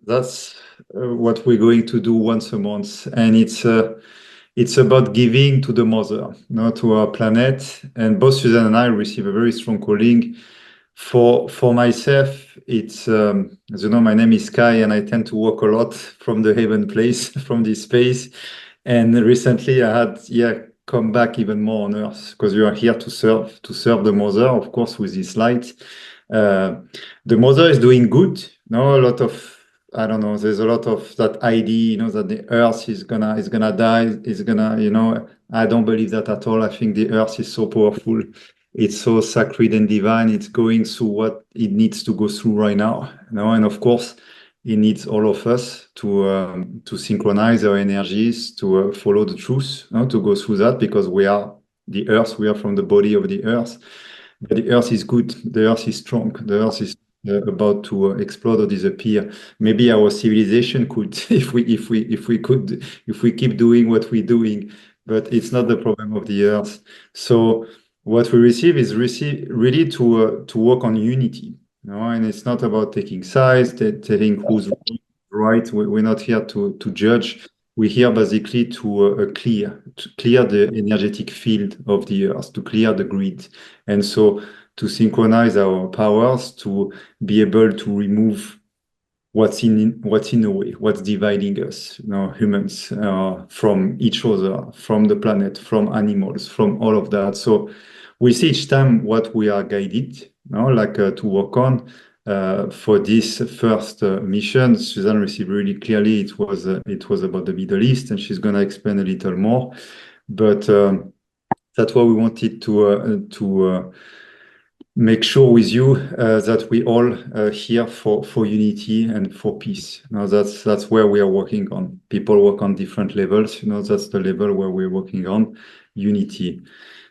that's what we're going to do once a month, and it's about giving to the mother, to our planet. And both Susan and I receive a very strong calling. For myself, it's as you know, my name is Skai, and I tend to walk a lot from the heaven place, from this space. And recently, I had come back even more on Earth because you are here to serve the mother, of course, with this light. Uh, the mother is doing good. No, a lot of I don't know. There's a lot of that idea, that the Earth is gonna die. Is gonna, I don't believe that at all. I think the Earth is so powerful. It's so sacred and divine. It's going through what it needs to go through right now. And of course, it needs all of us to synchronize our energies, to follow the truth, to go through that, because we are the Earth. We are from the body of the Earth. But the Earth is good. The Earth is strong. The Earth is about to explode or disappear. Maybe our civilization could, if we keep doing what we're doing, but it's not the problem of the Earth. So what we receive is really to work on unity, and it's not about taking sides, telling who's right. We're not here to judge. We're here basically to clear the energetic field of the Earth, to clear the grid, and so to synchronize our powers, to be able to remove what's in the way, what's dividing us, humans, from each other, from the planet, from animals, from all of that. So we see each time what we are guided, to work on. For this first mission, Susan received really clearly it was about the Middle East, and she's going to explain a little more. But that's why we wanted to make sure with you that we all here for unity and for peace. That's where we are working on. People work on different levels. That's the level where we're working on unity.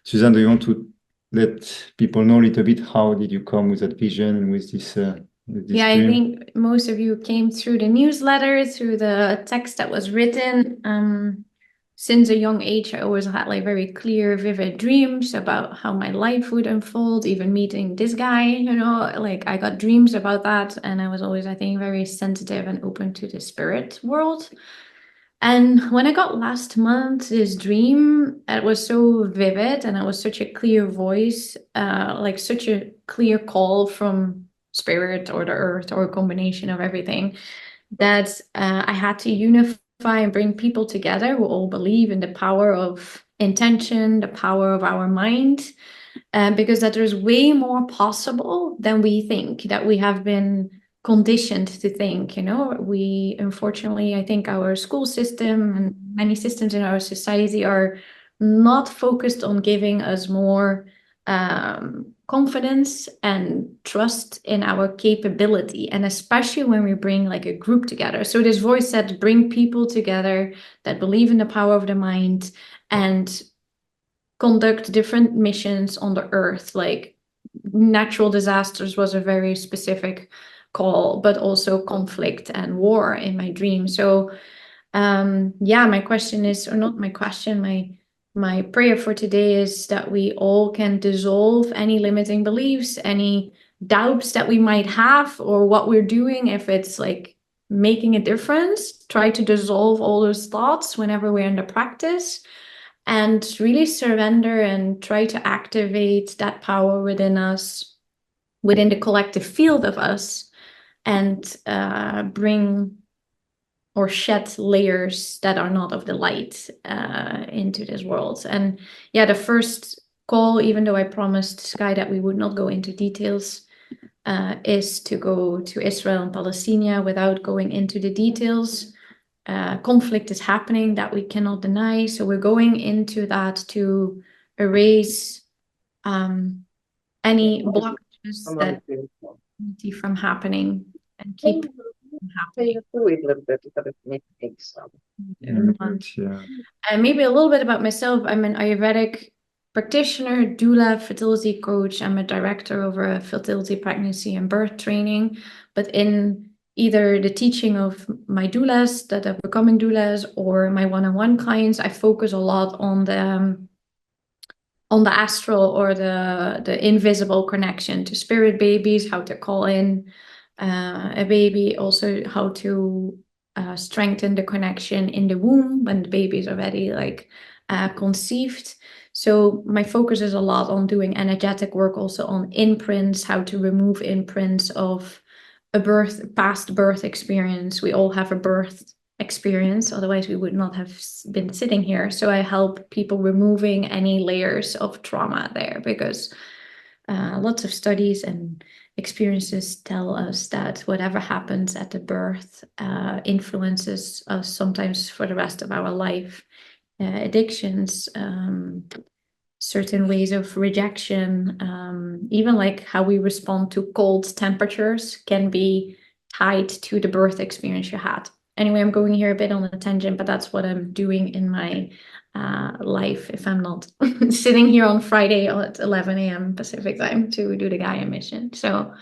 Susan, do you want to let people know a little bit how did you come with that vision and with this Yeah, dream? I think most of you came through the newsletter, through the text that was written. Since a young age, I always had like very clear, vivid dreams about how my life would unfold, even meeting this guy, like I got dreams about that. And I was always, I think, very sensitive and open to the spirit world. And when I got last month, this dream, it was so vivid and it was such a clear voice, like such a clear call from spirit or the earth or a combination of everything, that I had to unify and bring people together who all believe in the power of intention, the power of our mind, because that there's way more possible than we think, that we have been conditioned to think. We, unfortunately, I think our school system and many systems in our society are not focused on giving us more confidence and trust in our capability, and especially when we bring like a group together. So this voice said, bring people together that believe in the power of the mind and conduct different missions on the earth. Like natural disasters was a very specific call, but also conflict and war in my dream. So my question is, or not my question, my prayer for today is that we all can dissolve any limiting beliefs, any doubts that we might have, or what we're doing, if it's like making a difference, try to dissolve all those thoughts whenever we're in the practice, and really surrender and try to activate that power within us, within the collective field of us, and bring or shed layers that are not of the light into this world. And the first call, even though I promised Skai that we would not go into details, is to go to Israel and Palestine without going into the details. Conflict is happening that we cannot deny. So we're going into that to erase any blockages that from happening and keep happening. And maybe a little bit about myself. I'm an Ayurvedic practitioner, doula, fertility coach. I'm a director over a fertility, pregnancy, and birth training. But in either the teaching of my doulas that are becoming doulas or my one-on-one clients, I focus a lot on the astral or the invisible connection to spirit babies, how to call in a baby, also how to strengthen the connection in the womb when the baby is already like conceived. So my focus is a lot on doing energetic work, also on imprints, how to remove imprints of a past birth experience. We all have a birth experience, otherwise we would not have been sitting here. So I help people removing any layers of trauma there, because lots of studies and experiences tell us that whatever happens at the birth influences us sometimes for the rest of our life. Addictions, certain ways of rejection, even like how we respond to cold temperatures can be tied to the birth experience you had. Anyway, I'm going here a bit on a tangent, but that's what I'm doing in my life if I'm not sitting here on Friday at 11 a.m. Pacific time to do the Gaia mission. So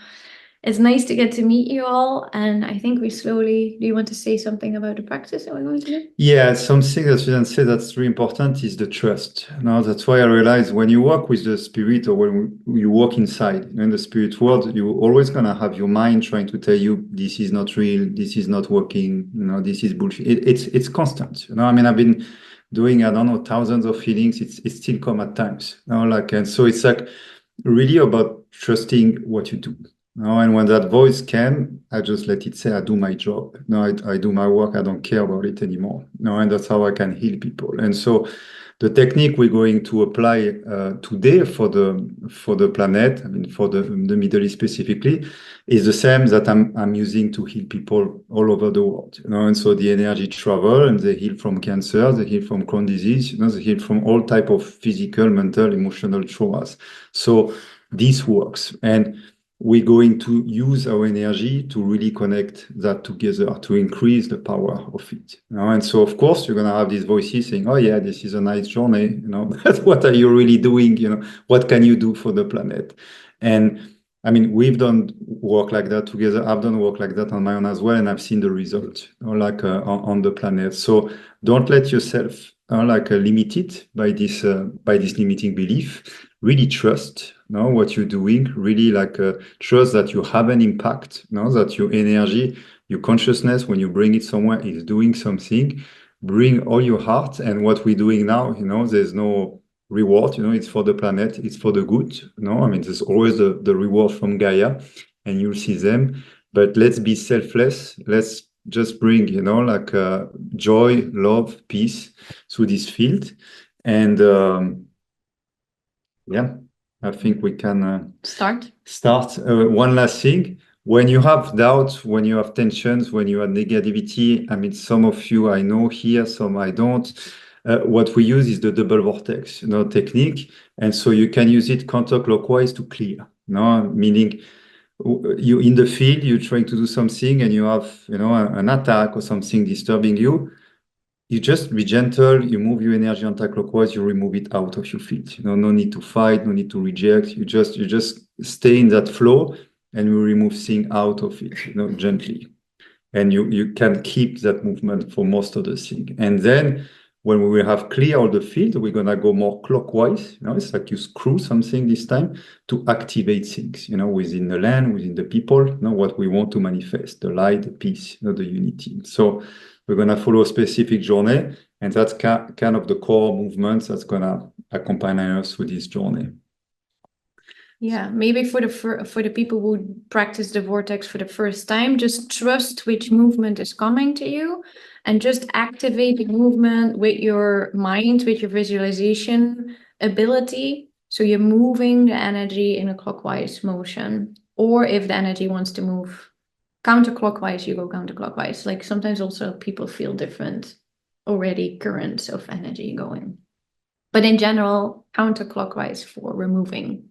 it's nice to get to meet you all. And I think we slowly, do you want to say something about the practice that we're going to do? Yeah, something that Susan said that's really important is the trust. Now, that's why I realize when you work with the spirit, or when you walk inside in the spirit world, you're always going to have your mind trying to tell you this is not real, this is not working, this is bullshit. It's constant. I mean, I've been doing, I don't know, thousands of healings. It's still come at times. And so it's like really about trusting what you do. And when that voice came, I just let it say, I do my job. No, I do my work. I don't care about it anymore. And that's how I can heal people. And so the technique we're going to apply today for the planet, I mean, for the Middle East specifically, is the same that I'm using to heal people all over the world. And so the energy travel, and they heal from cancer, they heal from Crohn's disease, they heal from all type of physical, mental, emotional traumas. So this works. And we're going to use our energy to really connect that together, to increase the power of it. And so, of course, you're going to have these voices saying, oh, yeah, this is a nice journey. But what are you really doing? What can you do for the planet? And I mean, we've done work like that together. I've done work like that on my own as well, and I've seen the result, on the planet. So don't let yourself limited by this limiting belief. Really trust what you're doing. Really trust that you have an impact. That your energy, your consciousness, when you bring it somewhere, is doing something. Bring all your heart. And what we're doing now, there's no reward. It's for the planet. It's for the good. I mean, there's always the reward from Gaia, and you'll see them. But let's be selfless. Let's just bring, joy, love, peace through this field. And yeah, I think we can Start. One last thing. When you have doubts, when you have tensions, when you have negativity, I mean, some of you I know here, some I don't. What we use is the double vortex, technique. And so you can use it counterclockwise to clear, meaning you in the field, you're trying to do something and you have, an attack or something disturbing you. You just be gentle, you move your energy anti-clockwise, you remove it out of your field. No need to fight, no need to reject. You just stay in that flow and you remove things out of it, gently. And you can keep that movement for most of the thing. And then when we will have clear all the field, we're gonna go more clockwise. It's like you screw something this time to activate things, within the land, within the people, what we want to manifest, the light, the peace, the unity. So we're gonna follow a specific journey, and that's kind of the core movements that's gonna accompany us through this journey. Yeah, maybe for the people who practice the vortex for the first time, just trust which movement is coming to you, and just activate the movement with your mind, with your visualization ability. So you're moving the energy in a clockwise motion, or if the energy wants to move counterclockwise, you go counterclockwise. Like sometimes also people feel different already currents of energy going, but in general, counterclockwise for removing.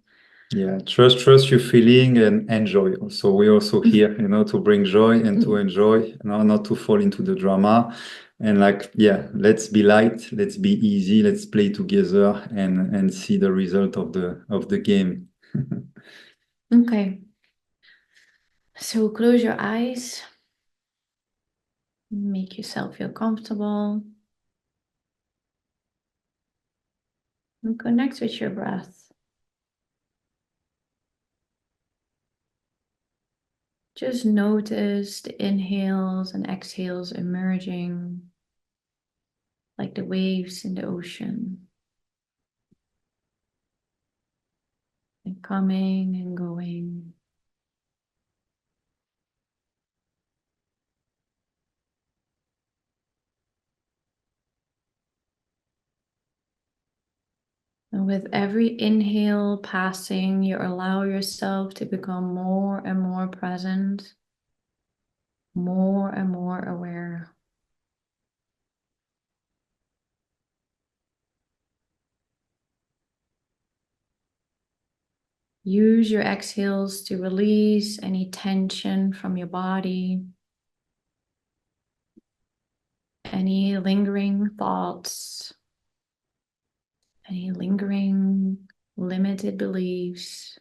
Yeah, trust your feeling and enjoy. So we're also here, to bring joy and to enjoy, not to fall into the drama. And let's be light, let's be easy, let's play together and see the result of the game. Okay. So close your eyes. Make yourself feel comfortable. And connect with your breath. Just notice the inhales and exhales emerging like the waves in the ocean, and coming and going. And with every inhale passing, you allow yourself to become more and more present, more and more aware. Use your exhales to release any tension from your body, any lingering thoughts, any lingering limited beliefs.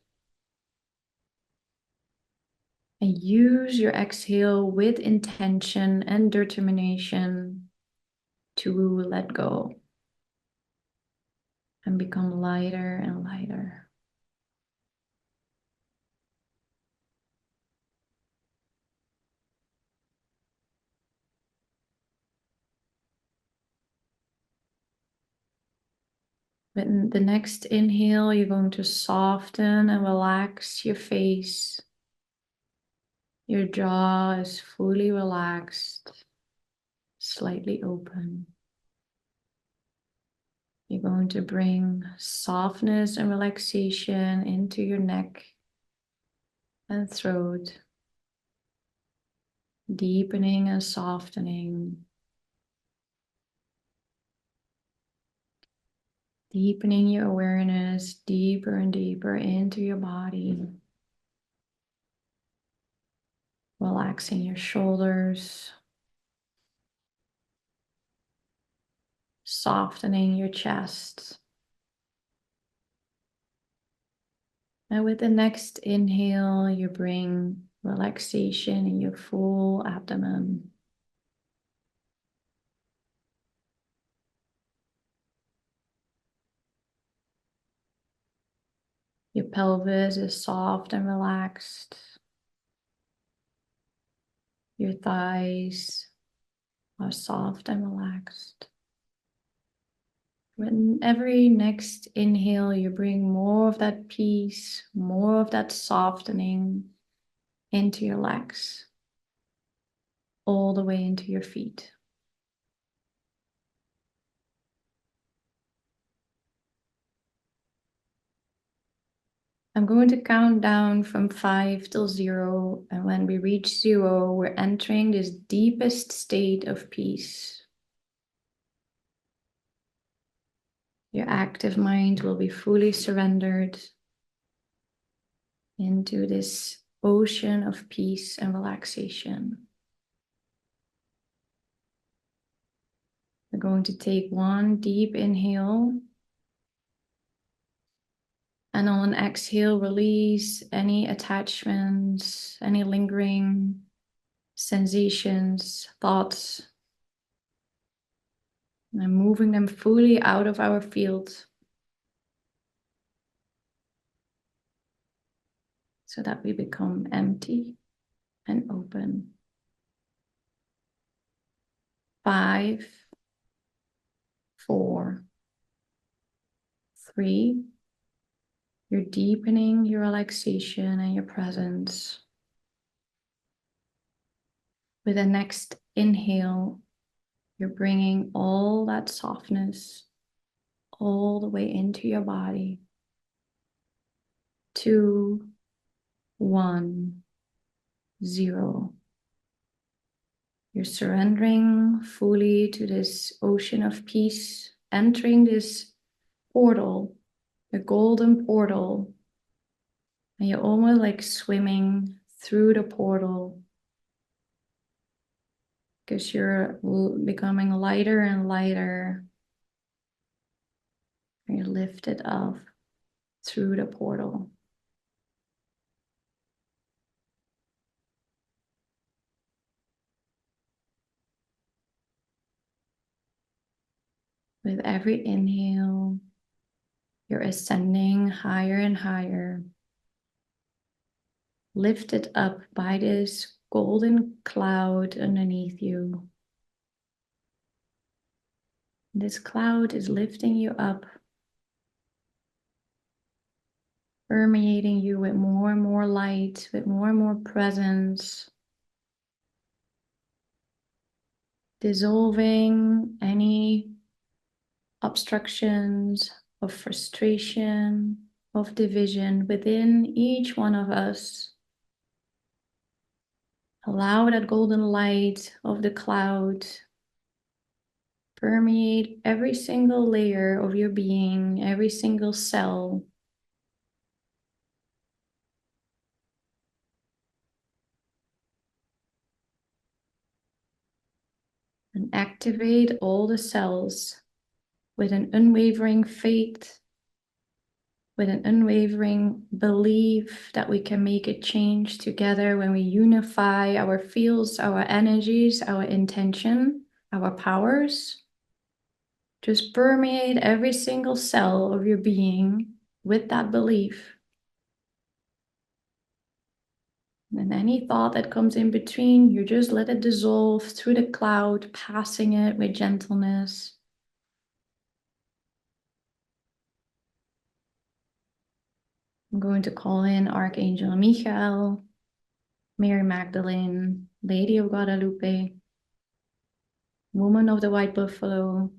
And use your exhale with intention and determination to let go and become lighter and lighter. With the next inhale, you're going to soften and relax your face. Your jaw is fully relaxed, slightly open. You're going to bring softness and relaxation into your neck and throat, deepening and softening. Deepening your awareness deeper and deeper into your body. Relaxing your shoulders. Softening your chest. And with the next inhale, you bring relaxation in your full abdomen. Your pelvis is soft and relaxed. Your thighs are soft and relaxed. With every next inhale, you bring more of that peace, more of that softening into your legs, all the way into your feet. I'm going to count down from 5 till 0, and when we reach 0, we're entering this deepest state of peace. Your active mind will be fully surrendered into this ocean of peace and relaxation. We're going to take one deep inhale. And on an exhale, release any attachments, any lingering sensations, thoughts, and moving them fully out of our field so that we become empty and open. 5, 4, 3. You're deepening your relaxation and your presence. With the next inhale, you're bringing all that softness all the way into your body. 2, 1, 0. You're surrendering fully to this ocean of peace, entering this portal, the golden portal, and you're almost like swimming through the portal because you're becoming lighter and lighter. And you're lifted up through the portal. With every inhale, you're ascending higher and higher, lifted up by this golden cloud underneath you. This cloud is lifting you up, permeating you with more and more light, with more and more presence, dissolving any obstructions of frustration, of division within each one of us. Allow that golden light of the cloud permeate every single layer of your being, every single cell. And activate all the cells with an unwavering faith, with an unwavering belief that we can make a change together when we unify our fields, our energies, our intention, our powers. Just permeate every single cell of your being with that belief. And any thought that comes in between, you just let it dissolve through the cloud, passing it with gentleness. I'm going to call in Archangel Michael, Mary Magdalene, Lady of Guadalupe, Woman of the White Buffalo,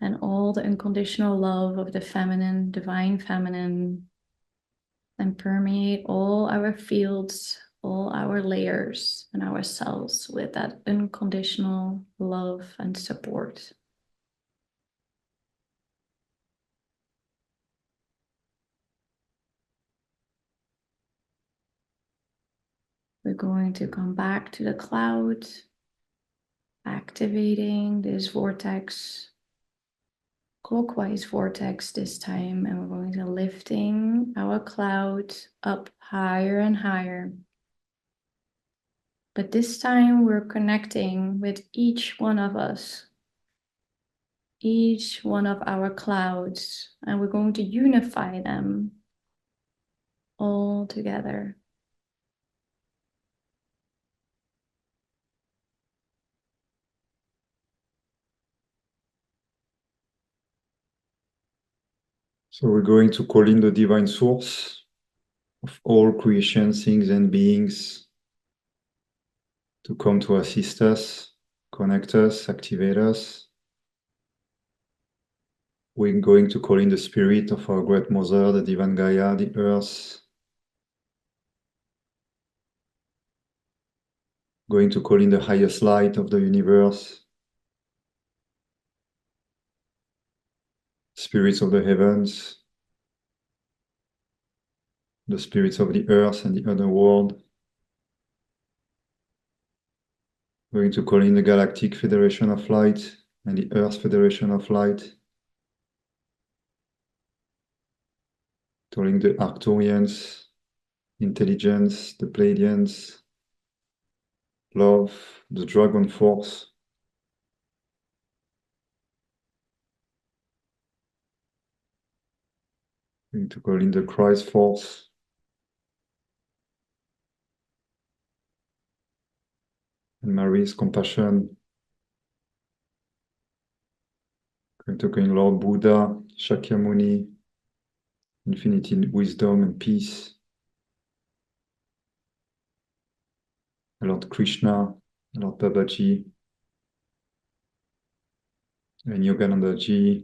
and all the unconditional love of the feminine, divine feminine, and permeate all our fields, all our layers and our cells with that unconditional love and support. We're going to come back to the cloud, activating this vortex, clockwise vortex this time, and we're going to lifting our cloud up higher and higher. But this time we're connecting with each one of us, each one of our clouds, and we're going to unify them all together. So we're going to call in the divine source of all creation, things and beings to come to assist us, connect us, activate us. We're going to call in the spirit of our great mother, the divine Gaia, the earth. Going to call in the highest light of the universe, spirits of the heavens, the spirits of the earth and the other world. We're going to call in the Galactic Federation of Light and the Earth Federation of Light. Calling the Arcturians, intelligence, the Pleiadians, love, the Dragon Force. Going to call in the Christ Force. And Mary's compassion. Going to call in Lord Buddha, Shakyamuni, infinity wisdom and peace. Lord Krishna, Lord Babaji, and Yoganandaji.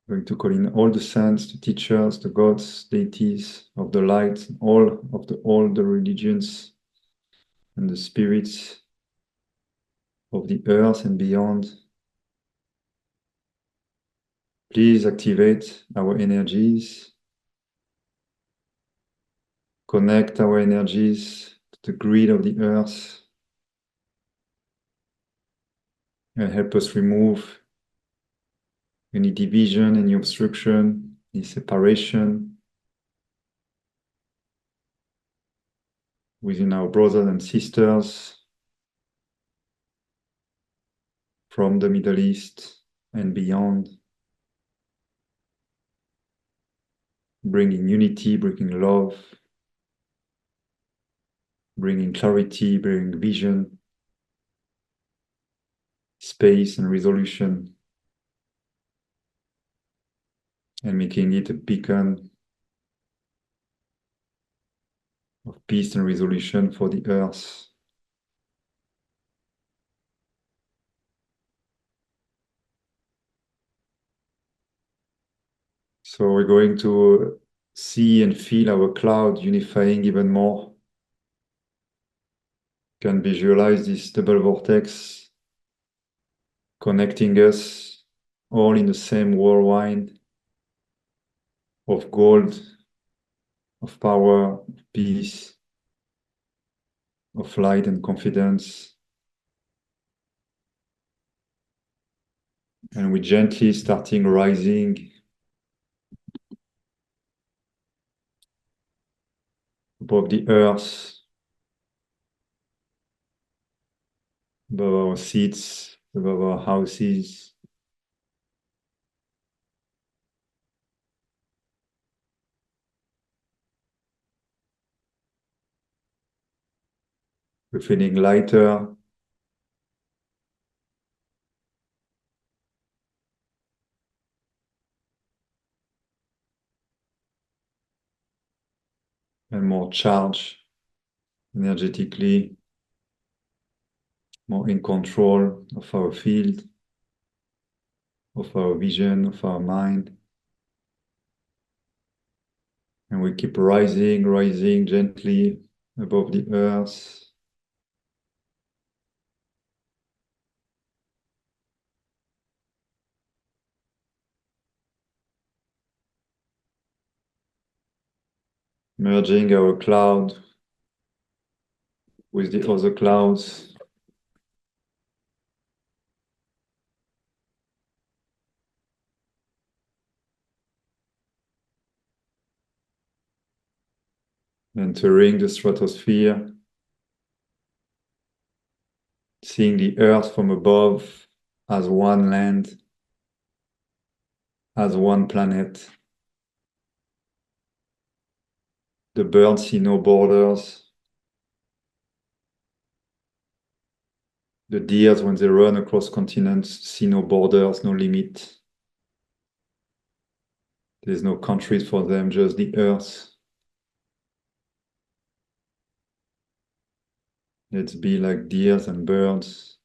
Going to call in all the saints, the teachers, the gods, deities of the light, all the religions and the spirits of the earth and beyond. Please activate our energies. Connect our energies to the grid of the earth and help us remove any division, any obstruction, any separation within our brothers and sisters from the Middle East, and beyond, bringing unity, bringing love, bringing clarity, bringing vision, space and resolution, and making it a beacon of peace and resolution for the earth. So we're going to see and feel our cloud unifying even more. You can visualize this double vortex connecting us all in the same whirlwind of gold, of power, of peace, of light and confidence. And we gently starting rising above the earth, above our seats, above our houses. We're feeling lighter, and more charged energetically, more in control of our field, of our vision, of our mind. And we keep rising, rising gently above the earth. Merging our cloud with the other clouds. Entering the stratosphere, seeing the earth from above as one land, as one planet. The birds see no borders. The deers, when they run across continents, see no borders, no limit. There's no countries for them, just the earth. Let's be like deers and birds.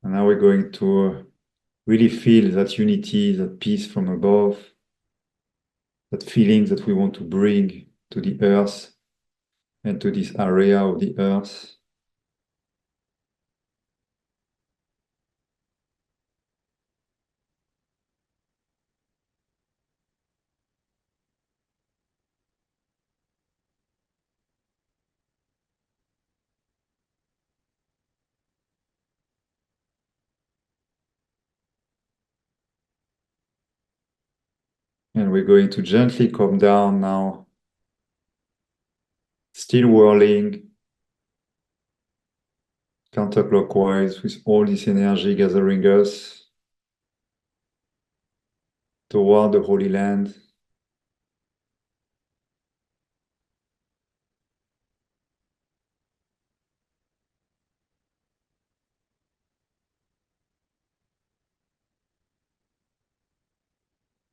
And now we're going to really feel that unity, that peace from above, that feeling that we want to bring to the earth and to this area of the earth. And we're going to gently come down now, still whirling counterclockwise with all this energy gathering us toward the Holy Land.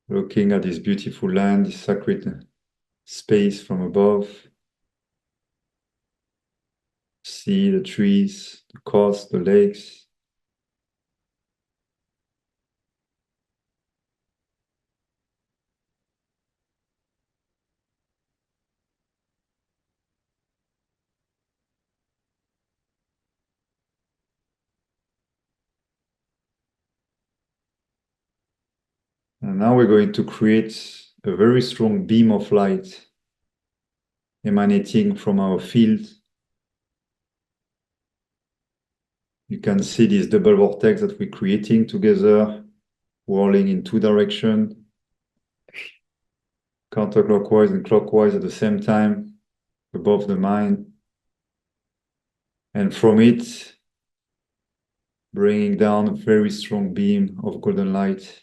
Looking at this beautiful land, this sacred space from above. See the trees, the coast, the lakes. And now we're going to create a very strong beam of light emanating from our field. You can see this double vortex that we're creating together, whirling in two directions, counterclockwise and clockwise at the same time, above the mind. And from it, bringing down a very strong beam of golden light.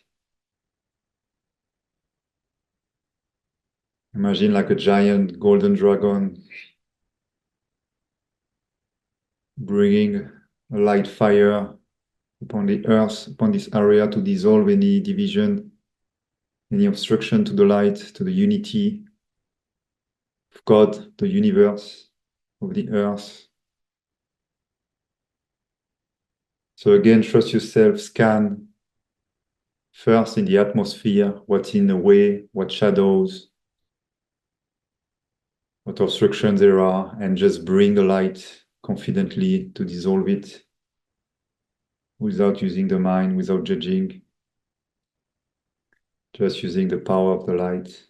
Imagine like a giant golden dragon bringing a light fire upon the earth, upon this area to dissolve any division, any obstruction to the light, to the unity of God, the universe, of the earth. So again, trust yourself, scan first in the atmosphere, what's in the way, what shadows, what obstructions there are, and just bring the light confidently to dissolve it without using the mind, without judging, just using the power of the light.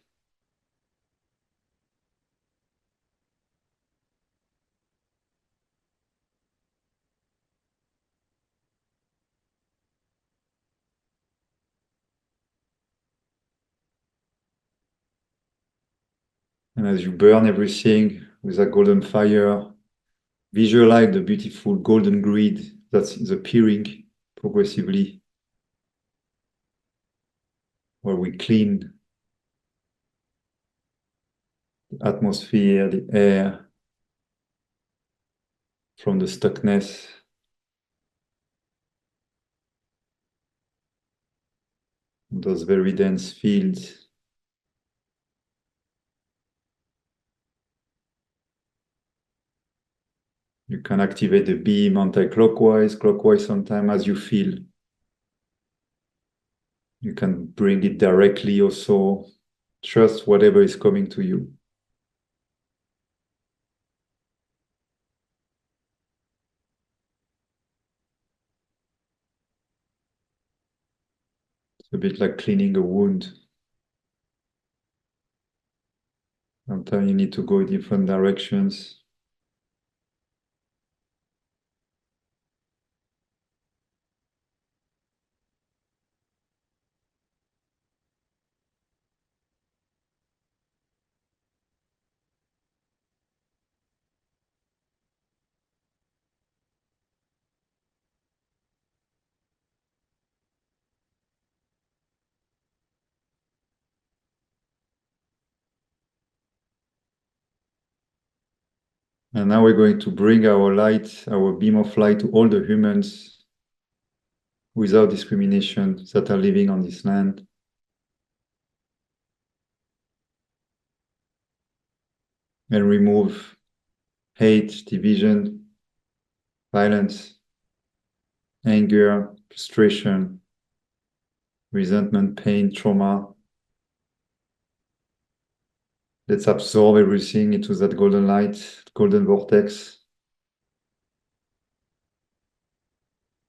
And as you burn everything with that golden fire, visualize the beautiful golden grid that is appearing progressively, where we clean the atmosphere, the air, from the stuckness, those very dense fields. You can activate the beam anti-clockwise, clockwise sometimes as you feel. You can bring it directly also. Trust whatever is coming to you. It's a bit like cleaning a wound. Sometimes you need to go in different directions. And now we're going to bring our light, our beam of light to all the humans without discrimination that are living on this land. And remove hate, division, violence, anger, frustration, resentment, pain, trauma. Let's absorb everything into that golden light, golden vortex,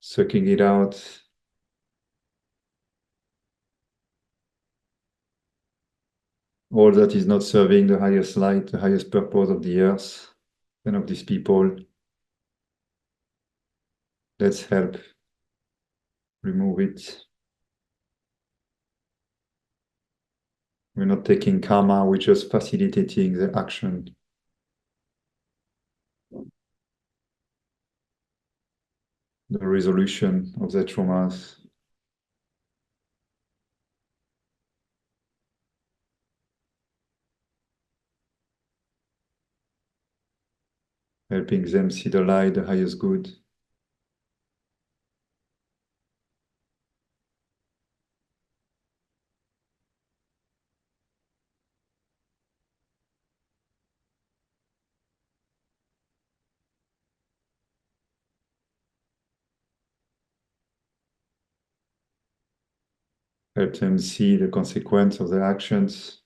sucking it out. All that is not serving the highest light, the highest purpose of the earth and of these people. Let's help remove it. We're not taking karma, we're just facilitating the action. The resolution of the traumas. Helping them see the light, the highest good. Help them see the consequence of their actions,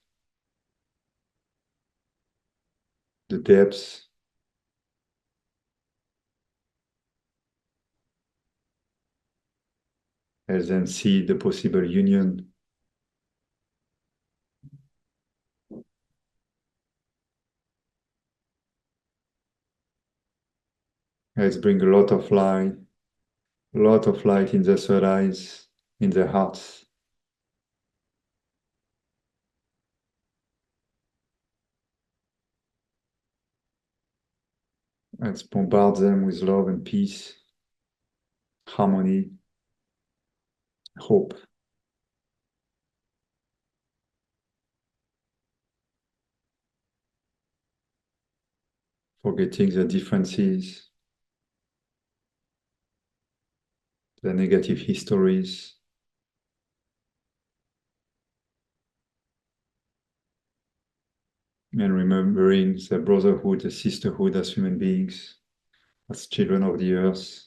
the depths. Help them see the possible union. Let's bring a lot of light in their third eyes, in their hearts. Let's bombard them with love and peace, harmony, hope. Forgetting their differences, their negative histories, and remembering their brotherhood, their sisterhood as human beings, as children of the earth.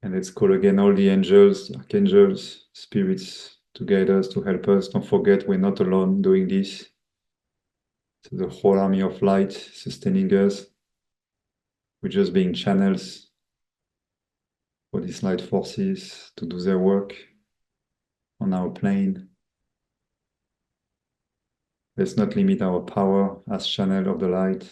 And let's call again all the angels, archangels, spirits to guide us, to help us. Don't forget, we're not alone doing this. So the whole army of light sustaining us. We're just being channels for these light forces to do their work on our plane. Let's not limit our power as channel of the light.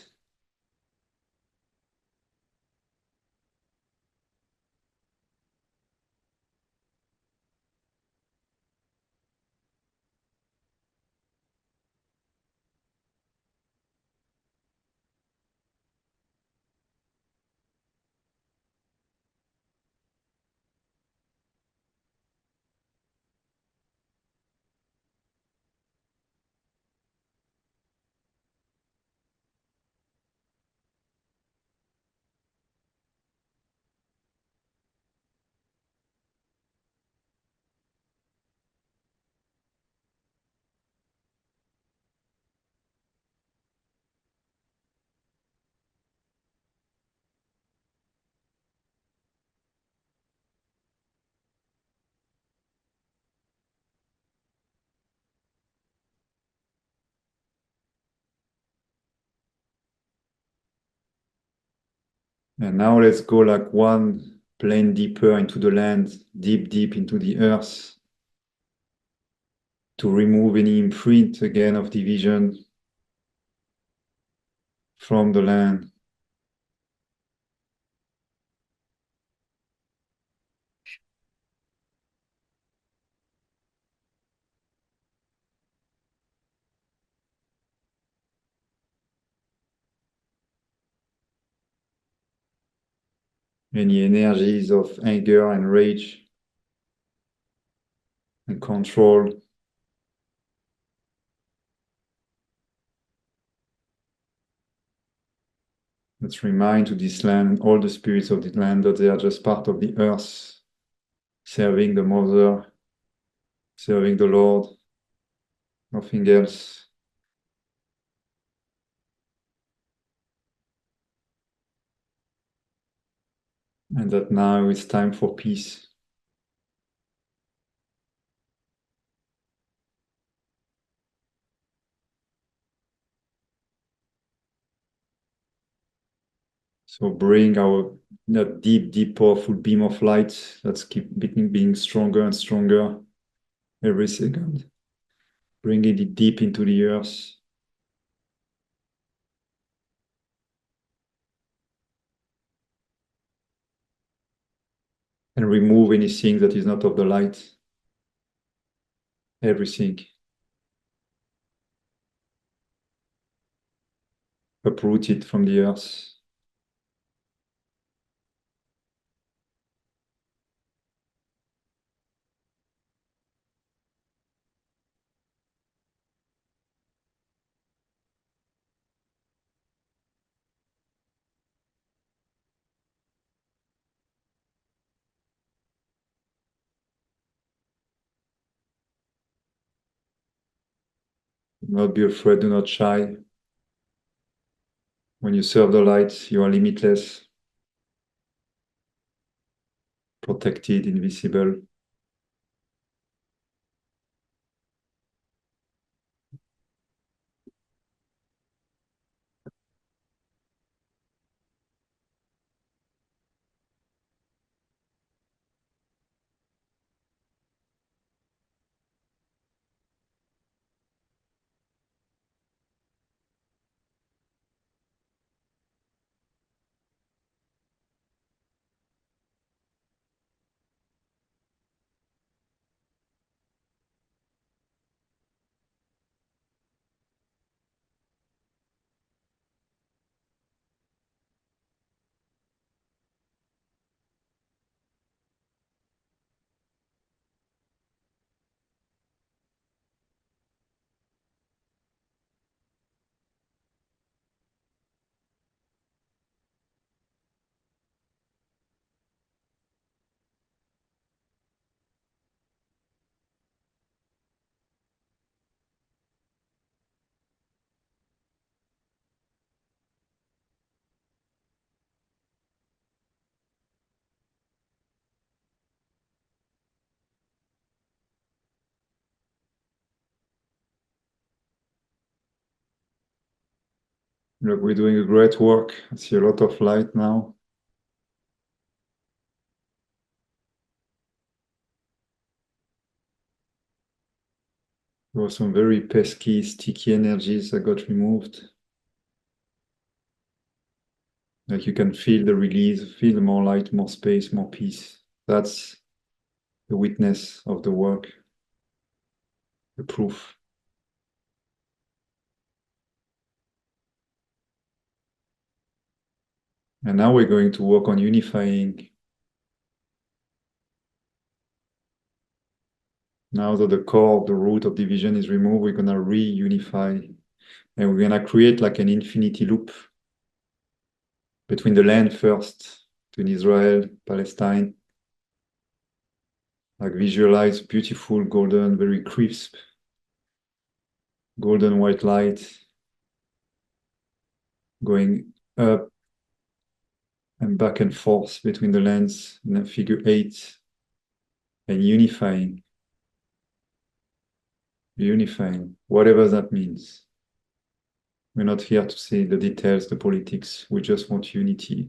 And now let's go like one plane deeper into the land, deep, deep into the earth, to remove any imprint again of division from the land. Any energies of anger and rage and control. Let's remind to this land, all the spirits of the land, that they are just part of the earth, serving the Mother, serving the Lord, nothing else. And that now it's time for peace. So bring that deep, deep, powerful beam of light that's keep being stronger and stronger every second. Bringing it deep into the earth. And remove anything that is not of the light. Everything. Uproot it from the earth. Do not be afraid, do not shy. When you serve the light, you are limitless, protected, invisible. Look, we're doing a great work. I see a lot of light now. There were some very pesky, sticky energies that got removed. Like you can feel the release, feel more light, more space, more peace. That's the witness of the work, the proof. And now we're going to work on unifying. Now that the core, the root of division is removed, we're going to reunify. And we're going to create like an infinity loop between the land first, between Israel, Palestine. Like visualize beautiful, golden, very crisp, golden white light going up and back and forth between the lands in a figure 8 and unifying, whatever that means. We're not here to say the details, the politics. We just want unity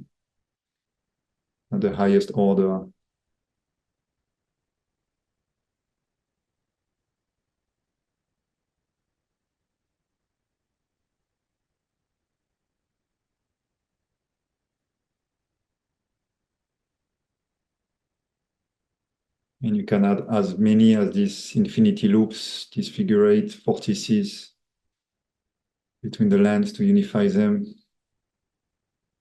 at the highest order. And you can add as many as these infinity loops, these figure 8 vortices between the lands to unify them.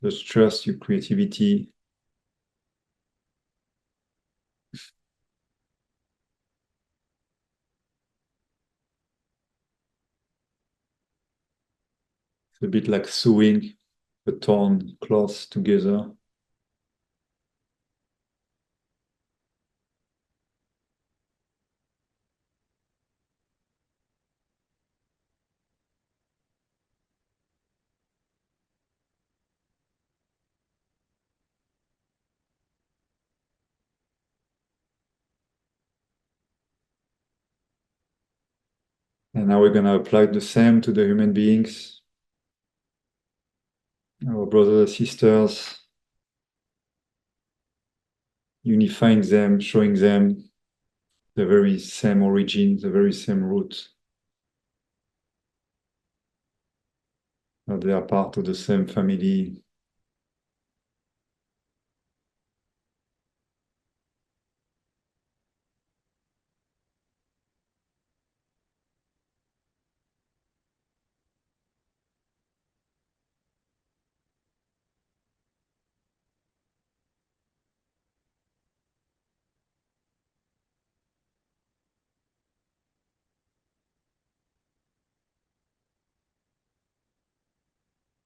Just trust your creativity. It's a bit like sewing a torn cloth together. And now we're going to apply the same to the human beings, our brothers and sisters, unifying them, showing them the very same origin, the very same root, that they are part of the same family.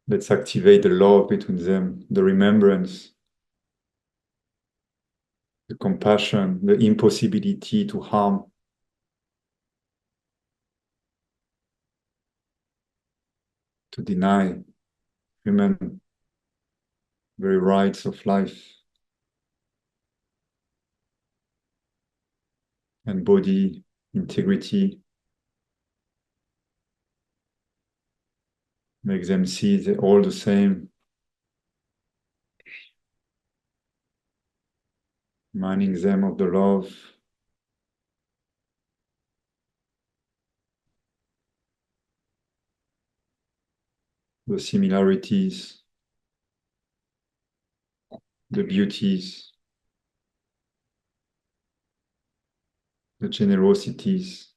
Let's activate the love between them, the remembrance, the compassion, the impossibility to harm, to deny human very rights of life and body integrity. Make them see they're all the same. Reminding them of the love. The similarities, the beauties, the generosities,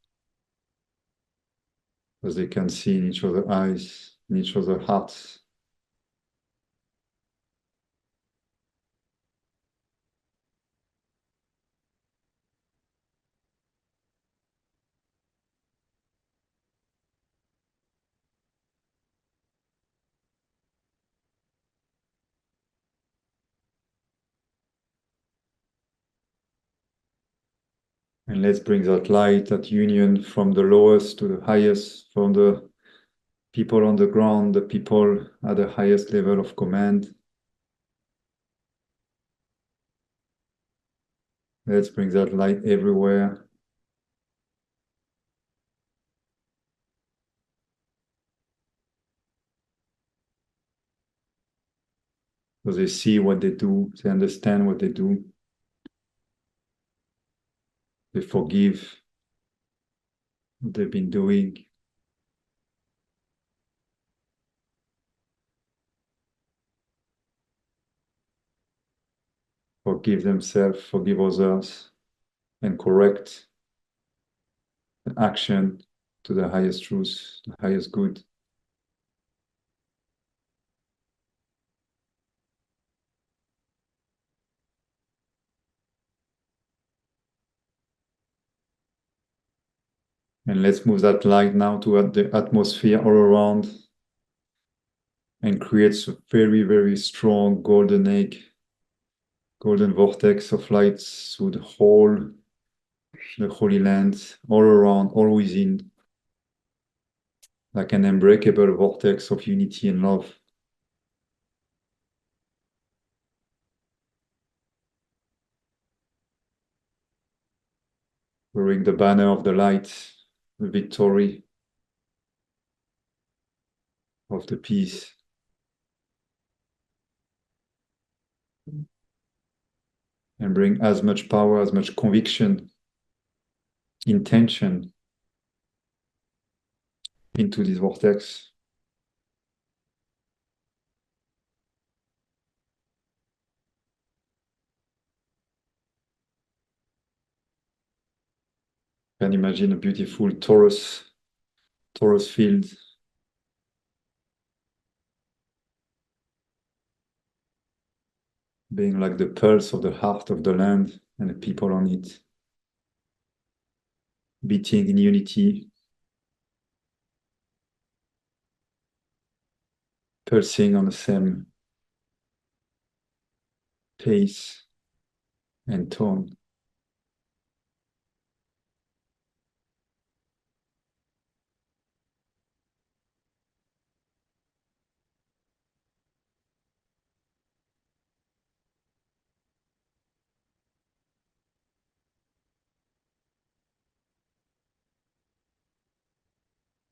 as they can see in each other's eyes, in each other's hearts. And let's bring that light, that union from the lowest to the highest, from the people on the ground, the people at the highest level of command. Let's bring that light everywhere. So they see what they do, they understand what they do, they forgive what they've been doing. Forgive themselves, forgive others, and correct the action to the highest truth, the highest good. And let's move that light now to the atmosphere all around and creates a very, very strong golden egg, golden vortex of light through the Holy Land, all around, all within, like an unbreakable vortex of unity and love. Wearing the banner of the light, the victory of the peace. And bring as much power, as much conviction, intention into this vortex. You can imagine a beautiful torus field. Being like the pulse of the heart of the land and the people on it. Beating in unity. Pulsing on the same pace and tone.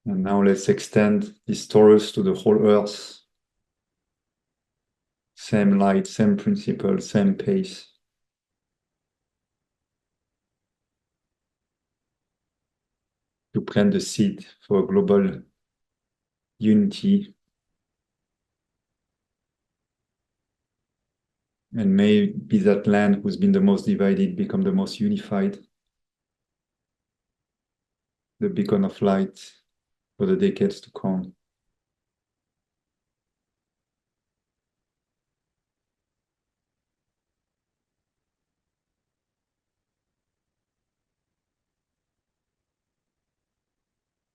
And now let's extend this torus to the whole earth. Same light, same principle, same pace. To plant the seed for global unity. And may be that land who's been the most divided become the most unified. The beacon of light for the decades to come.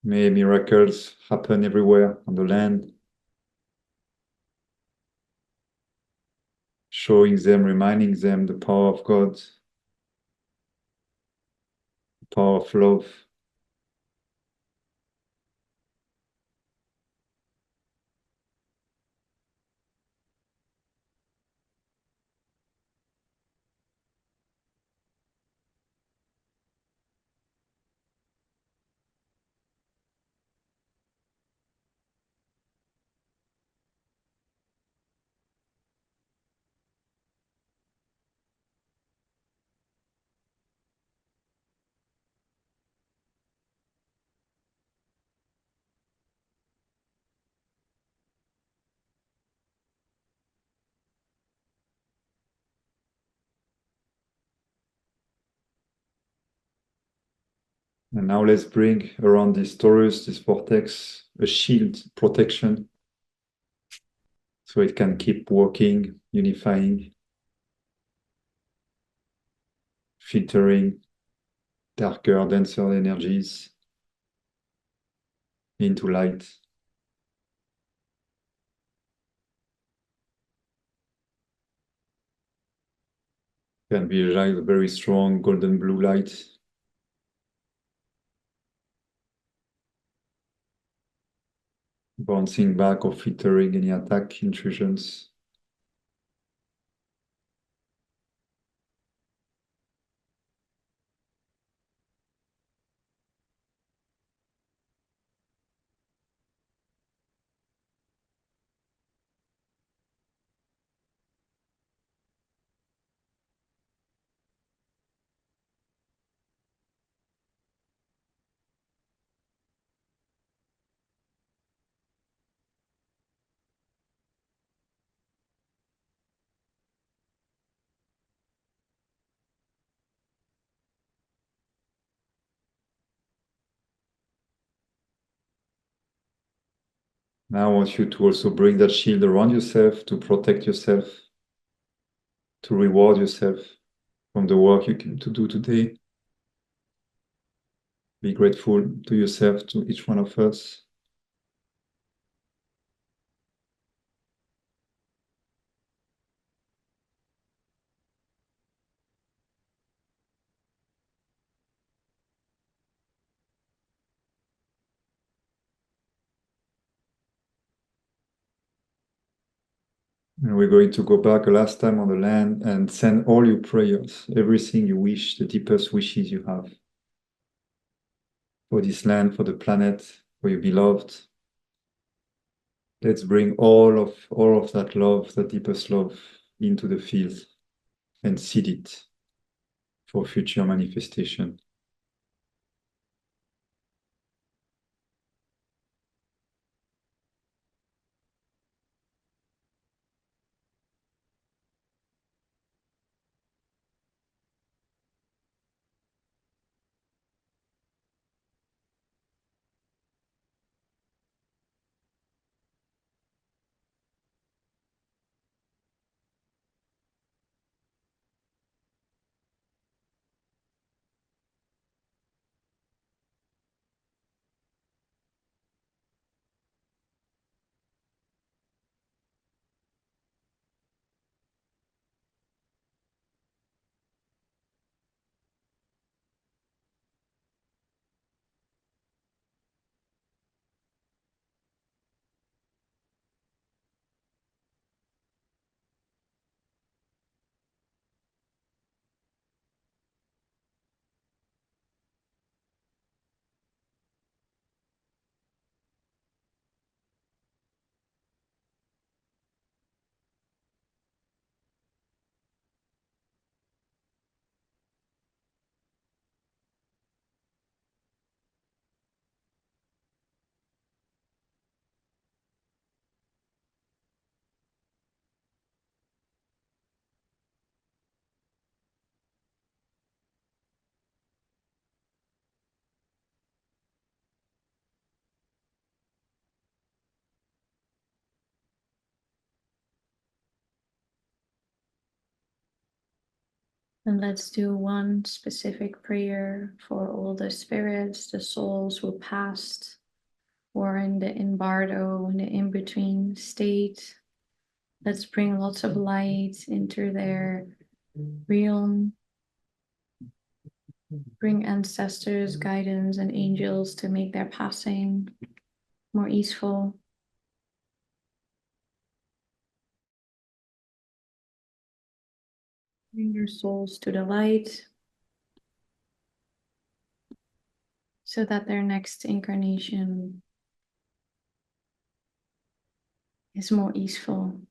May miracles happen everywhere on the land, showing them, reminding them the power of God, the power of love. And now let's bring around this torus, this vortex, a shield protection, so it can keep working, unifying, filtering darker, denser energies into light. Can visualize a very strong golden blue light. Bouncing back or filtering any attack intrusions. Now I want you to also bring that shield around yourself to protect yourself, to reward yourself from the work you came to do today. Be grateful to yourself, to each one of us. And we're going to go back a last time on the land and send all your prayers, everything you wish, the deepest wishes you have for this land, for the planet, for your beloved. Let's bring all of that love, that deepest love, into the field and seed it for future manifestation. And let's do one specific prayer for all the spirits, the souls who passed, or in the in-bardo, in the in-between state. Let's bring lots of light into their realm. Bring ancestors, guidance, and angels to make their passing more easeful. Bring your souls to the light so that their next incarnation is more easeful.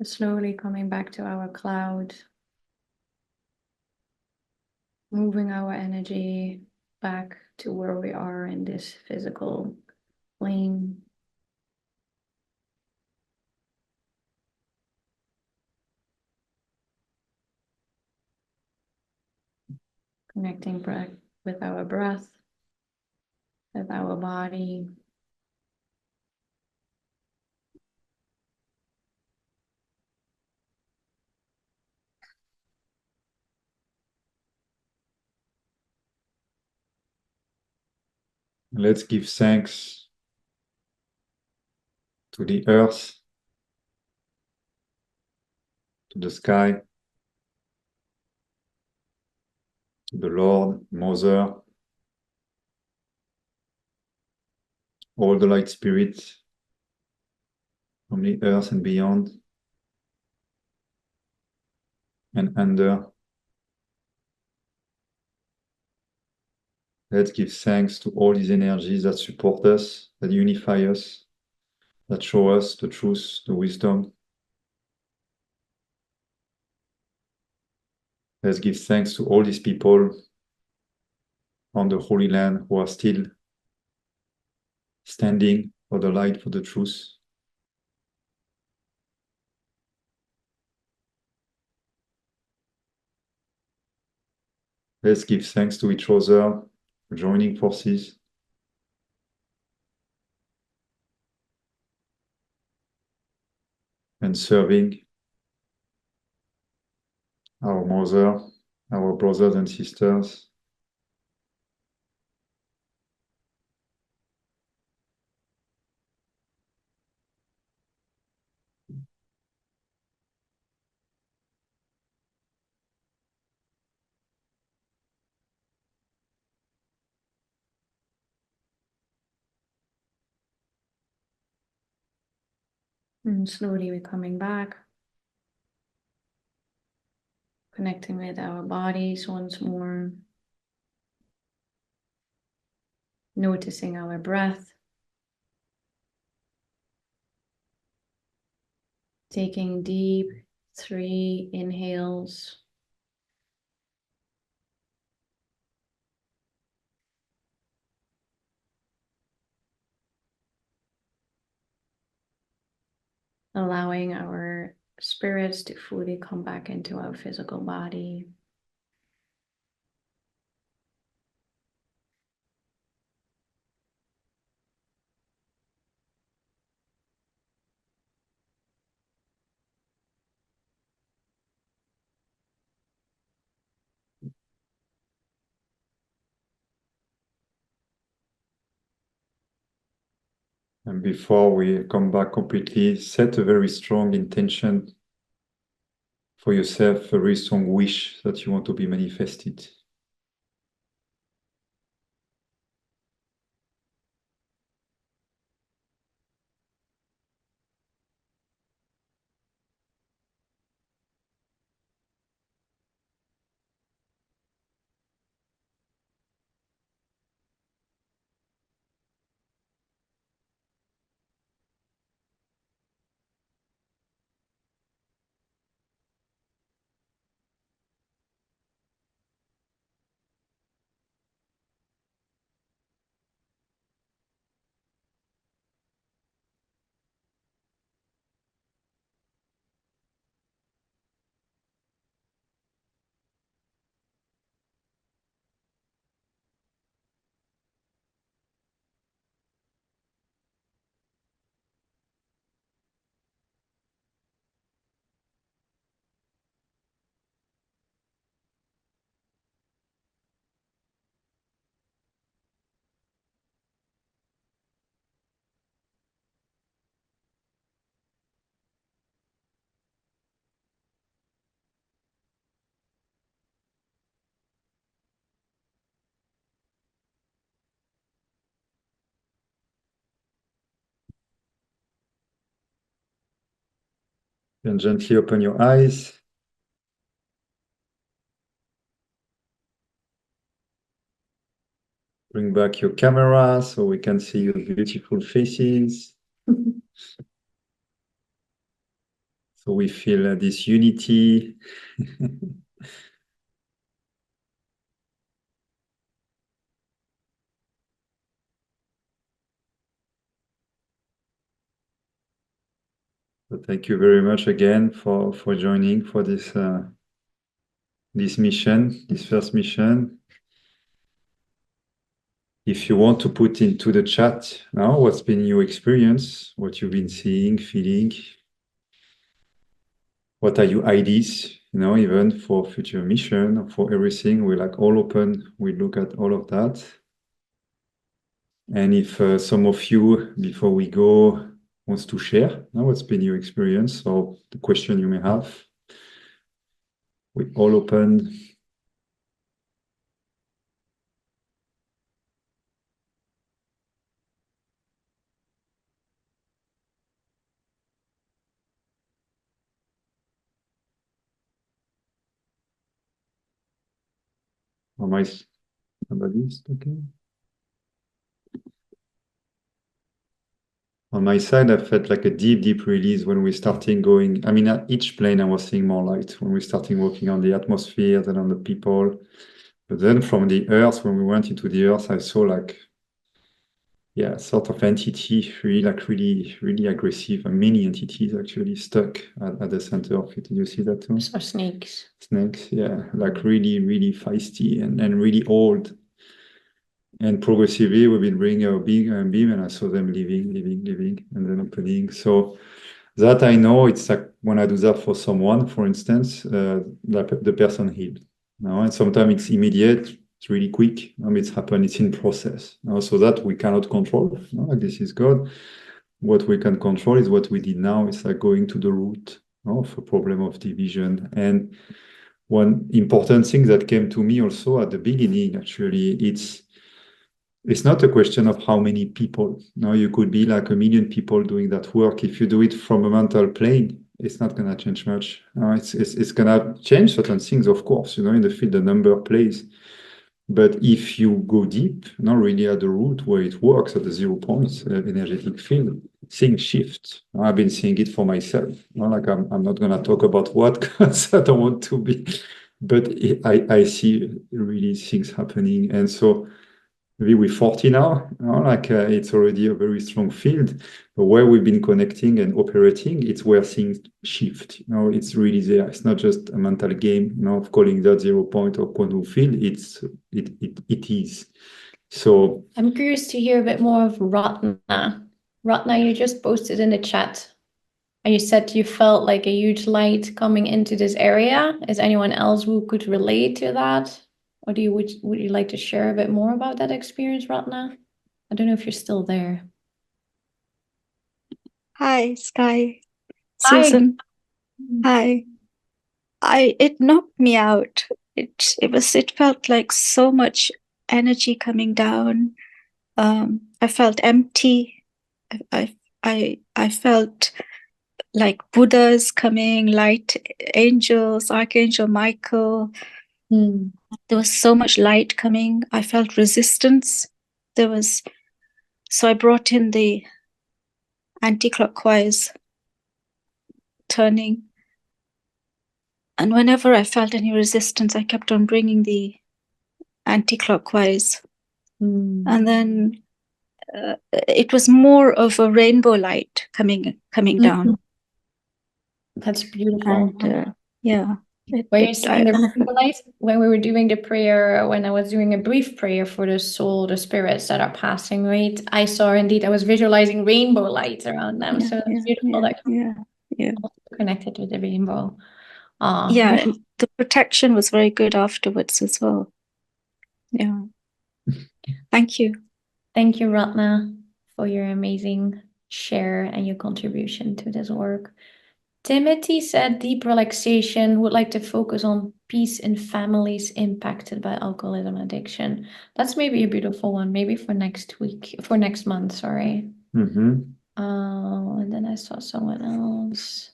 Slowly coming back to our cloud, moving our energy back to where we are in this physical plane. Connecting back with our breath, with our body. Let's give thanks to the earth, to the sky, to the Lord, Mother, all the light spirits from the earth and beyond and under. Let's give thanks to all these energies that support us, that unify us, that show us the truth, the wisdom. Let's give thanks to all these people on the Holy Land who are still standing for the light, for the truth. Let's give thanks to each other for joining forces. And serving our mother, our brothers and sisters. And slowly we're coming back, connecting with our bodies once more, noticing our breath, taking deep 3 inhales, allowing our spirits to fully come back into our physical body. And before we come back completely, set a very strong intention for yourself, a very strong wish that you want to be manifested. Then gently open your eyes. Bring back your camera so we can see your beautiful faces. So we feel this unity. So thank you very much again for joining for this this mission, this first mission. If you want to put into the chat now what's been your experience, what you've been seeing, feeling, what are your ideas, even for future mission, for everything, we're like all open. We look at all of that. And if some of you, before we go, wants to share what's been your experience or the question you may have, we're all open. Somebody's talking? On my side, I felt like a deep, deep release when we started going. I mean, at each plane, I was seeing more light when we started working on the atmosphere and on the people. But then from the earth, when we went into the earth, I saw like, yeah, sort of entity, really like really aggressive, many entities actually stuck at the center of it. Did you see that too? So snakes. Snakes, yeah, like really, really feisty and really old. And progressively, we've been bringing a big beam, and I saw them leaving, and then opening. So that I know, it's like when I do that for someone, for instance, like the person healed. And sometimes it's immediate, it's really quick. It's happened, it's in process. So that we cannot control. Like this is God. What we can control is what we did now. It's like going to the root of a problem of division. And one important thing that came to me also at the beginning, actually, it's not a question of how many people. No, you could be like 1 million people doing that work. If you do it from a mental plane, it's not going to change much. It's going to change certain things, of course. In the field, the number plays. But if you go deep, not really at the root where it works at the 0 points energetic field, things shift. I've been seeing it for myself. Like I'm not going to talk about what because I don't want to be, but I see really things happening, and so. Maybe we're 40 now, like it's already a very strong field. But where we've been connecting and operating, it's where things shift. It's really there. It's not just a mental game, of calling that 0 point or quantum field. It is. So I'm curious to hear a bit more of Ratna. Ratna, you just posted in the chat, and you said you felt like a huge light coming into this area. Is anyone else who could relate to that? Or would you like to share a bit more about that experience, Ratna? I don't know if you're still there. Hi, Skai. Hi. Susan. Hi. It knocked me out. It felt like so much energy coming down. I felt empty. I felt like Buddha's coming, light angels, Archangel Michael. There was so much light coming. I felt resistance. So I brought in the anti-clockwise turning. And whenever I felt any resistance, I kept on bringing the anti-clockwise. And then it was more of a rainbow light coming down. That's beautiful. And yeah. Were you seeing the rainbow light when we were doing the prayer, when I was doing a brief prayer for the soul, the spirits that are passing, right? I saw indeed, I was visualizing rainbow lights around them. So it's beautiful that connected with the rainbow. Yeah, and the protection was very good afterwards as well. Yeah. Thank you. Thank you, Ratna, for your amazing share and your contribution to this work. Timothy said deep relaxation, would like to focus on peace in families impacted by alcoholism addiction. That's maybe a beautiful one, maybe for next month, sorry. And then I saw someone else.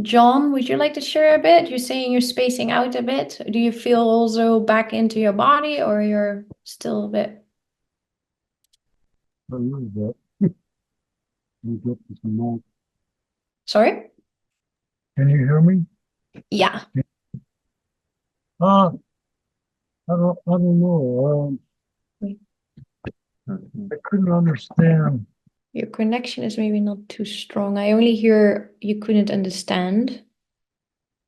John, would you like to share a bit? You're saying you're spacing out a bit. Do you feel also back into your body, or you're still a bit? A little bit. Sorry? Can you hear me? Yeah. I don't know. I couldn't understand. Your connection is maybe not too strong. I only hear you couldn't understand.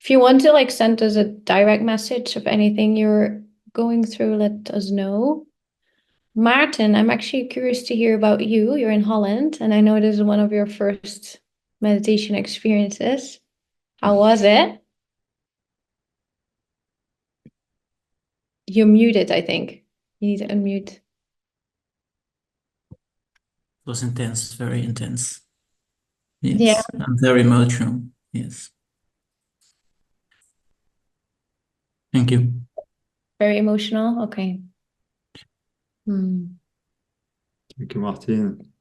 If you want to send us a direct message of anything you're going through, let us know. Martin, I'm actually curious to hear about you. You're in Holland, and I know this is one of your first meditation experiences. How was it? You're muted, I think. You need to unmute. It was intense, very intense. Yes, Yeah. I'm very emotional. Yes. Thank you. Very emotional? Okay. Thank you, Martin.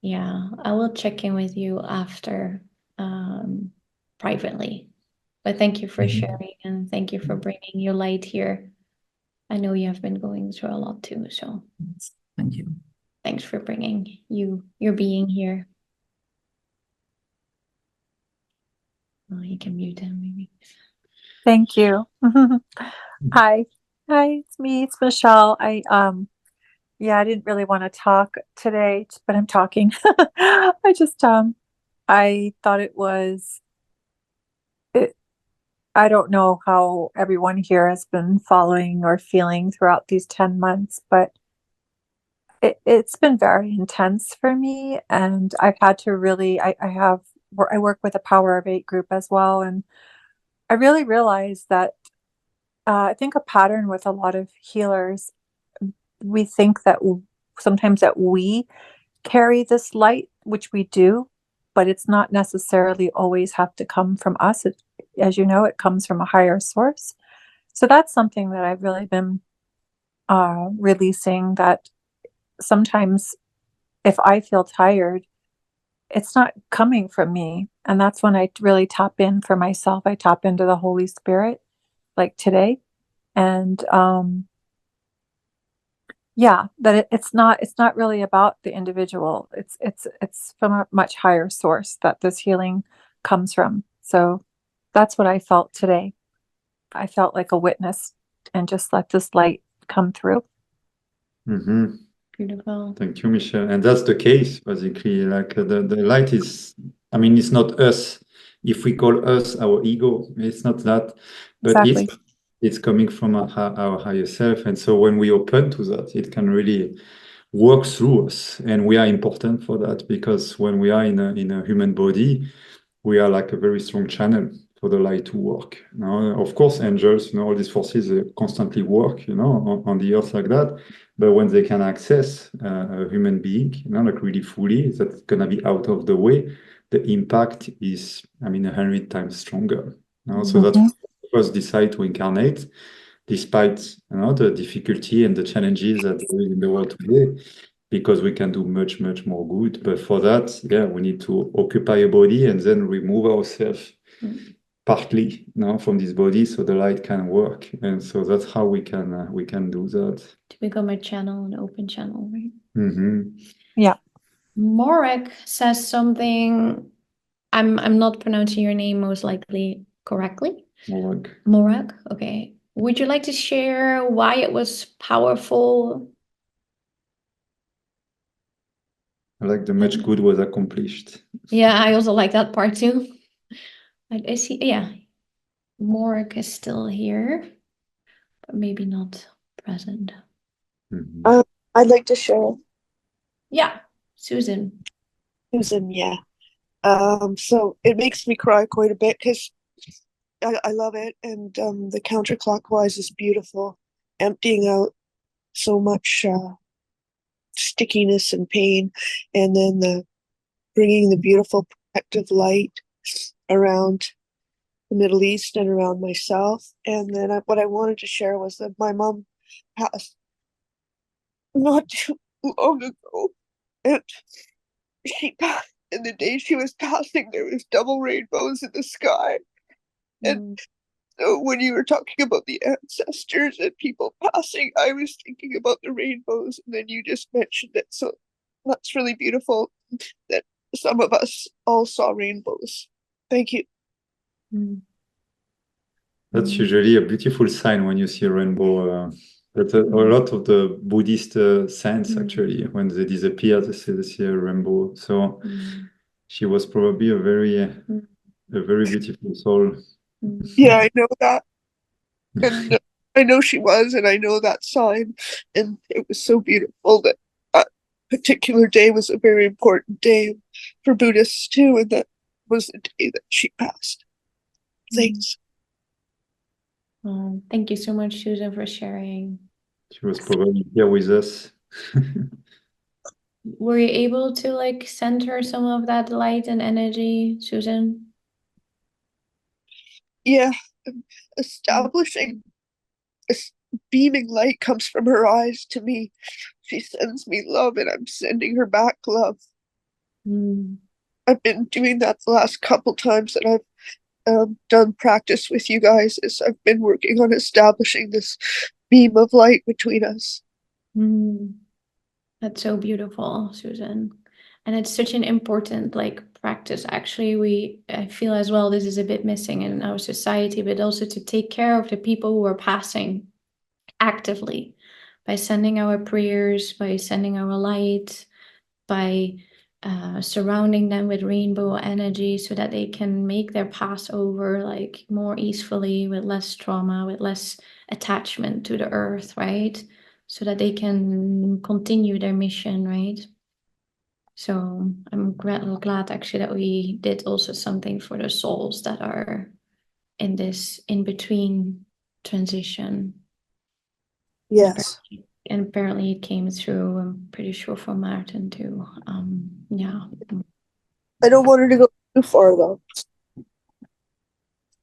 Yeah, I will check in with you after privately. But thank you for Mhm. sharing, and thank you for bringing your light here. I know you have been going through a lot too, so Yes. Thank you. thanks for bringing your being here. Oh, you can mute him maybe. Thank you. Hi. Hi, it's me, it's Michelle. I didn't really want to talk today, but I'm talking. I thought I don't know how everyone here has been following or feeling throughout these 10 months, but it's been very intense for me. And I've had to really, I work with a Power of Eight group as well. And I really realized that I think a pattern with a lot of healers, we think that sometimes that we carry this light, which we do, but it's not necessarily always have to come from us. As you know, it comes from a higher source. So that's something that I've really been releasing, that sometimes if I feel tired, it's not coming from me. And that's when I really tap in for myself. I tap into the Holy Spirit, like today. And it's not really about the individual. It's from a much higher source that this healing comes from. So that's what I felt today. I felt like a witness and just let this light come through. Mm-hmm. Beautiful. Thank you, Michelle. And that's the case, basically. Like the light is, I mean, it's not us. If we call us our ego, it's not that, but Exactly. it's coming from our higher self. And so when we open to that, it can really work through us. And we are important for that, because when we are in a human body, we are like a very strong channel for the light to work. Now, of course, angels, all these forces constantly work, on the earth like that. But when they can access a human being, like really fully, that's gonna be out of the way, the impact is, 100 times stronger. So that's Mhm. why us decide to incarnate, despite the difficulty and the challenges that there is in the world today, because we can do much, much more good. But for that, we need to occupy a body and then remove ourselves partly from this body so the light can work. And so that's how we can do that. To become a channel, an open channel, right? Mm-hmm. Yeah. Morek says something. I'm not pronouncing your name most likely correctly. Morek. Okay. Would you like to share why it was powerful? I like the much good was accomplished. Yeah, I also like that part too. Is he? Yeah, Morek is still here, but maybe not present. Mm-hmm. I'd like to share. Yeah, Susan. Susan, yeah. So it makes me cry quite a bit because I love it, and the counterclockwise is beautiful, emptying out so much stickiness and pain, and then bringing the beautiful protective light around the Middle East and around myself. And then what I wanted to share was that my mom passed not too long ago, and she passed. And the day she was passing, there was double rainbows in the sky. And so when you were talking about the ancestors and people passing, I was thinking about the rainbows, and then you just mentioned it. So that's really beautiful that some of us all saw rainbows. Thank you. That's usually a beautiful sign when you see a rainbow. But a lot of the Buddhist saints, actually, when they disappear, they say they see a rainbow. So she was probably a very beautiful soul. Yeah, I know that. And I know she was, and I know that sign. And it was so beautiful that that particular day was a very important day for Buddhists too, and that was the day that she passed. Thanks. Thank you so much, Susan, for sharing. She was probably here with us. Were you able to send her some of that light and energy, Susan? Yeah, establishing beaming light comes from her eyes to me. She sends me love, and I'm sending her back love. I've been doing that the last couple times that done practice with you guys as I've been working on establishing this beam of light between us. That's so beautiful, Susan. And it's such an important practice. Actually, I feel as well this is a bit missing in our society, but also to take care of the people who are passing actively by sending our prayers, by sending our light, by surrounding them with rainbow energy so that they can make their pass over more easily, with less trauma, with less attachment to the earth, right? So that they can continue their mission, right? So I'm glad actually that we did also something for the souls that are in this in-between transition. Yes. And apparently it came through, I'm pretty sure, for Martin too. Yeah. I don't want her to go too far though.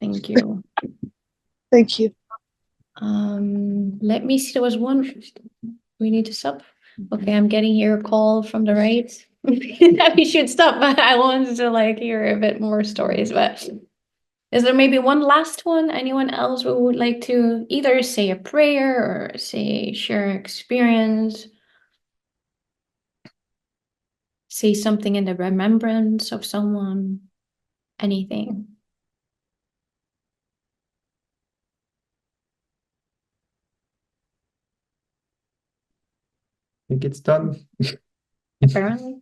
Thank you. Thank you. Let me see, there was one. We need to stop. Okay, I'm getting here a call from the right. We should stop, but I wanted to hear a bit more stories. But is there maybe one last one? Anyone else who would like to either say a prayer or share experience? Say something in the remembrance of someone? Anything? I think it's done. Apparently.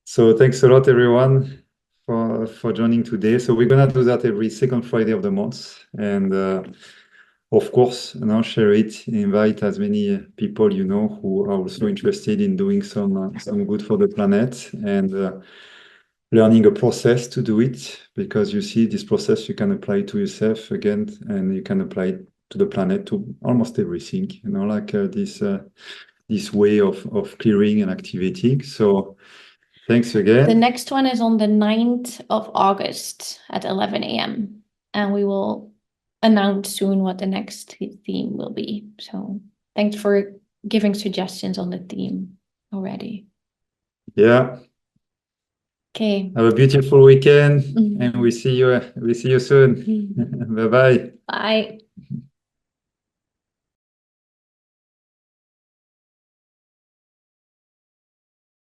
So thanks a lot, everyone, for joining today. So we're gonna do that every second Friday of the month, and of course, now share it. Invite as many people you know who are also interested in doing some good for the planet and learning a process to do it. Because you see, this process you can apply to yourself again, and you can apply it to the planet, to almost everything. You know, like this way of clearing and activating. So thanks again. The next one is on the 9th of August at 11 a.m. And we will announce soon what the next theme will be. So thanks for giving suggestions on the theme already. Yeah. Okay. Have a beautiful weekend, and we see you soon. Bye-bye. Bye.